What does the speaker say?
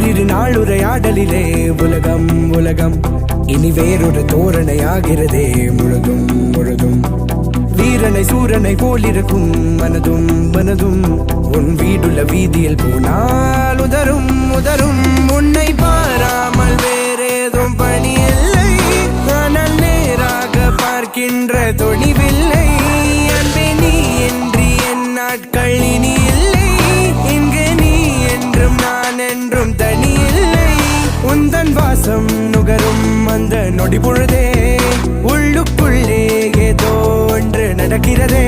ஓரிரு நாளுரையாடலிலே உலகம் உலகம் இனி வேறொரு தோரணையாகிறதே முழுதும் முழுதும். வீரனை சூரனை போலிருக்கும் மனதும் மனதும் உன் வீடுள்ள வீதியில் போனால் உதரும் உதரும். உன்னை பாராமல் வேறேதும் பணி இல்லை, ஆனால் நேராக பார்க்கின்ற துணிவில்லை. அன்பே நீ என்று என் நாட்கள் இனி இல்லை, இங்கு நீ என்றும் நான் என்றும் தனி இல்லை. உந்தன் வாசம் நுகரும் அந்த நொடி பொழுதே உள்ளுக்குள்ளே ஏதோ ஒன்று நடக்கிறதே.